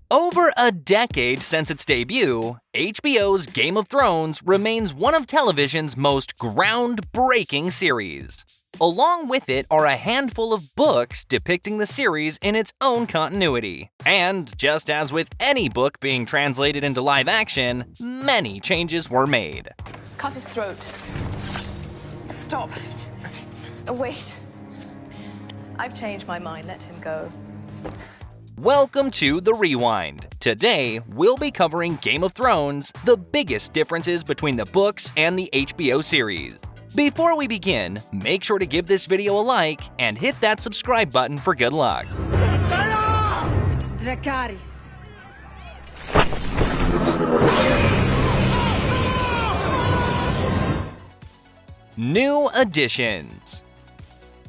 Over a decade since its debut, HBO's Game of Thrones remains one of television's most groundbreaking series. Along with it are a handful of books depicting the series in its own continuity. And just as with any book being translated into live action, many changes were made. Cut his throat. Stop. Wait. I've changed my mind. Let him go. Welcome to The Rewind. Today, we'll be covering Game of Thrones, the biggest differences between the books and the HBO series. Before we begin, make sure to give this video a like and hit that subscribe button for good luck. Dracarys. New additions.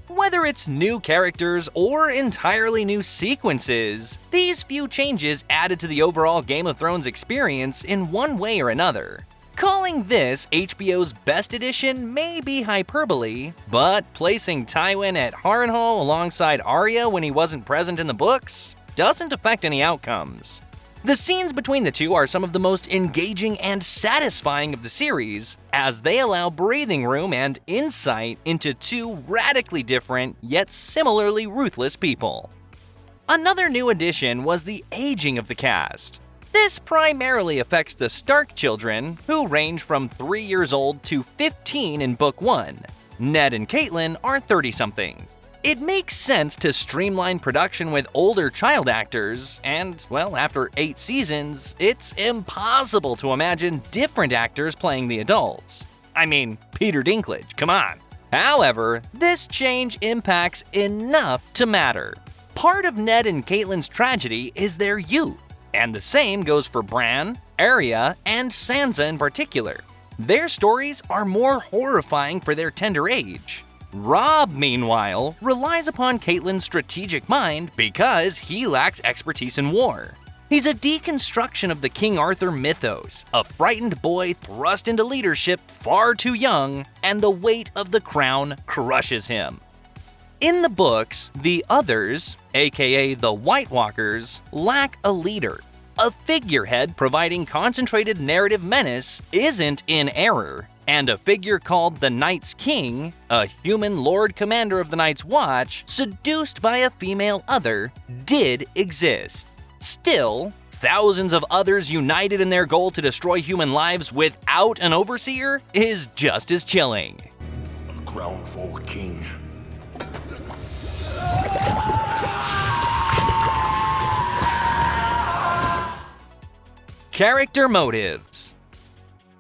Whether it's new characters or entirely new sequences, these few changes added to the overall Game of Thrones experience in one way or another. Calling this HBO's best edition may be hyperbole, but placing Tywin at Harrenhal alongside Arya when he wasn't present in the books doesn't affect any outcomes. The scenes between the two are some of the most engaging and satisfying of the series, as they allow breathing room and insight into two radically different yet similarly ruthless people. Another new addition was the aging of the cast. This primarily affects the Stark children, who range from 3 years old to 15 in Book 1. Ned and Catelyn are 30-somethings. It makes sense to streamline production with older child actors, and, well, after 8 seasons, it's impossible to imagine different actors playing the adults. I mean, Peter Dinklage, come on. However, this change impacts enough to matter. Part of Ned and Catelyn's tragedy is their youth, and the same goes for Bran, Arya, and Sansa in particular. Their stories are more horrifying for their tender age. Robb, meanwhile, relies upon Catelyn's strategic mind because he lacks expertise in war. He's a deconstruction of the King Arthur mythos, a frightened boy thrust into leadership far too young, and the weight of the crown crushes him. In the books, the others, aka the White Walkers, lack a leader. A figurehead providing concentrated narrative menace isn't in error, and a figure called the Night's King, a human Lord Commander of the Night's Watch, seduced by a female other, did exist. Still, thousands of others united in their goal to destroy human lives without an overseer is just as chilling. A crown for king. Character motives.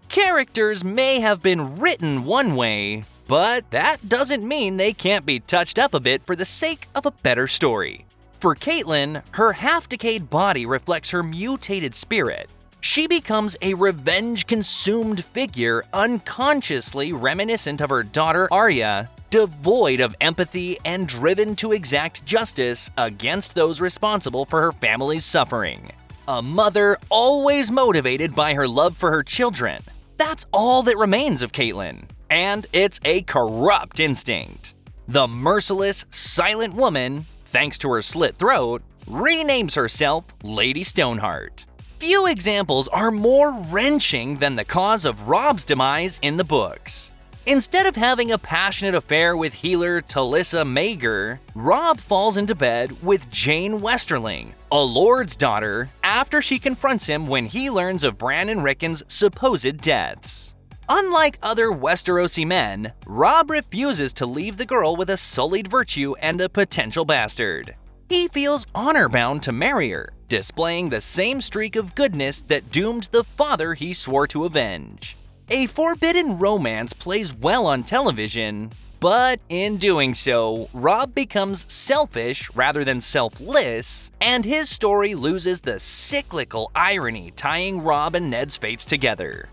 Characters may have been written one way, but that doesn't mean they can't be touched up a bit for the sake of a better story. For Catelyn, her half-decayed body reflects her mutated spirit. She becomes a revenge-consumed figure unconsciously reminiscent of her daughter Arya, devoid of empathy and driven to exact justice against those responsible for her family's suffering. A mother always motivated by her love for her children. That's all that remains of Catelyn, and it's a corrupt instinct. The merciless, silent woman, thanks to her slit throat, renames herself Lady Stoneheart. Few examples are more wrenching than the cause of Robb's demise in the books. Instead of having a passionate affair with healer Talissa Mager, Robb falls into bed with Jane Westerling, a lord's daughter, after she confronts him when he learns of Bran and Rickon's supposed deaths. Unlike other Westerosi men, Robb refuses to leave the girl with a sullied virtue and a potential bastard. He feels honor-bound to marry her, displaying the same streak of goodness that doomed the father he swore to avenge. A forbidden romance plays well on television, but in doing so, Robb becomes selfish rather than selfless, and his story loses the cyclical irony tying Robb and Ned's fates together.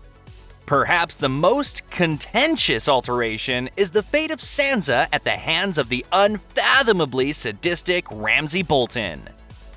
Perhaps the most contentious alteration is the fate of Sansa at the hands of the unfathomably sadistic Ramsay Bolton.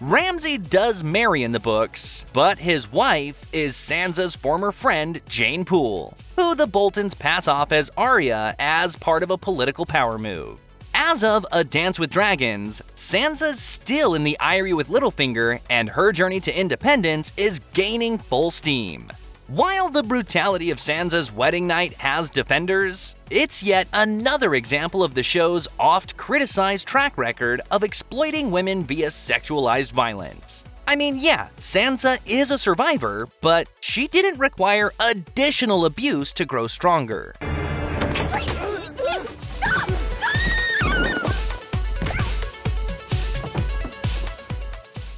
Ramsay does marry in the books, but his wife is Sansa's former friend Jane Poole, who the Boltons pass off as Arya as part of a political power move. As of A Dance with Dragons, Sansa's still in the eyrie with Littlefinger, and her journey to independence is gaining full steam. While the brutality of Sansa's wedding night has defenders, it's yet another example of the show's oft-criticized track record of exploiting women via sexualized violence. I mean, yeah, Sansa is a survivor, but she didn't require additional abuse to grow stronger.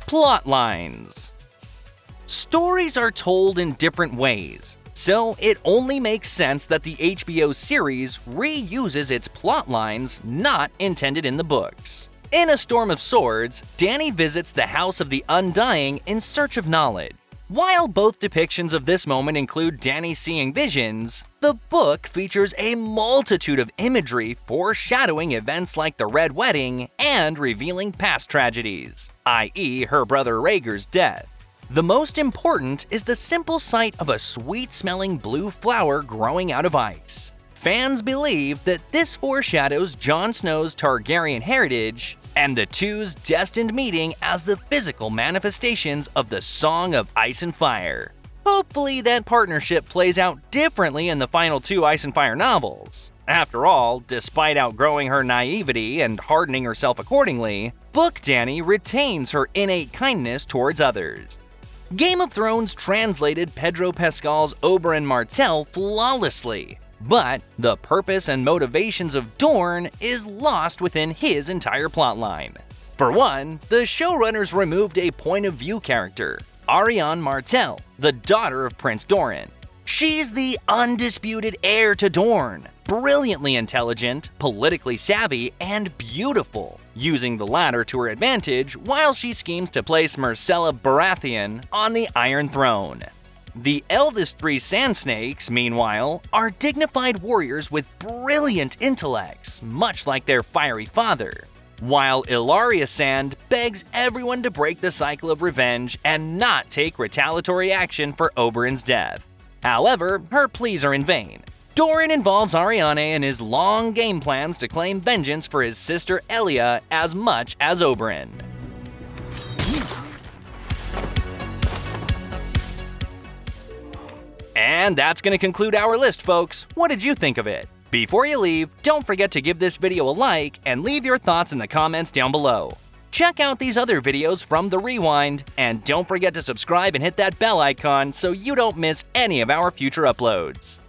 Plotlines. Stories are told in different ways, so it only makes sense that the HBO series reuses its plotlines not intended in the books. In A Storm of Swords, Dany visits the House of the Undying in search of knowledge. While both depictions of this moment include Dany seeing visions, the book features a multitude of imagery foreshadowing events like the Red Wedding and revealing past tragedies, i.e. her brother Rhaegar's death. The most important is the simple sight of a sweet-smelling blue flower growing out of ice. Fans believe that this foreshadows Jon Snow's Targaryen heritage and the two's destined meeting as the physical manifestations of the Song of Ice and Fire. Hopefully that partnership plays out differently in the final two Ice and Fire novels. After all, despite outgrowing her naivety and hardening herself accordingly, Book Dany retains her innate kindness towards others. Game of Thrones translated Pedro Pascal's Oberyn Martell flawlessly, but the purpose and motivations of Dorne is lost within his entire plotline. For one, the showrunners removed a point-of-view character, Arianne Martell, the daughter of Prince Doran. She's the undisputed heir to Dorne, brilliantly intelligent, politically savvy, and beautiful, using the latter to her advantage while she schemes to place Myrcella Baratheon on the Iron Throne. The eldest three Sand Snakes, meanwhile, are dignified warriors with brilliant intellects, much like their fiery father, while Ilaria Sand begs everyone to break the cycle of revenge and not take retaliatory action for Oberyn's death. However, her pleas are in vain. Doran involves Arianne in his long game plans to claim vengeance for his sister Elia as much as Oberyn. And that's going to conclude our list, folks. What did you think of it? Before you leave, don't forget to give this video a like and leave your thoughts in the comments down below. Check out these other videos from The Rewind, and don't forget to subscribe and hit that bell icon so you don't miss any of our future uploads.